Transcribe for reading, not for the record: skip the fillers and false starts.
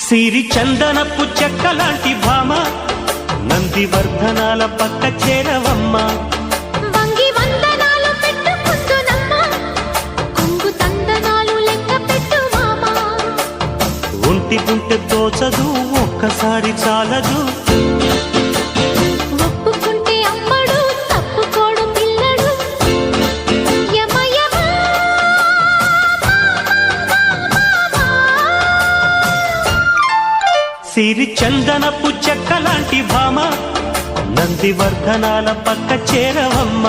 సిరి చందనపు చెక్కలాంటి భామ నందివర్ధనాల పక్క చేరవమ్మ వంగి వందనాలు పెట్టుకుంటున్నమ్మ కొంగు తందనాలు లెక్క పెట్టు మామ ఒంటి గుంటె దోచదు ఒక్కసారి చాలదు ఒప్పుకుంటే అమ్మడు తప్పుకోడు పిల్లడు యమ యమ సిరి చందనపు చెక్కలాంటి భామ నందివర్ధనాల పక్క చేరవమ్మ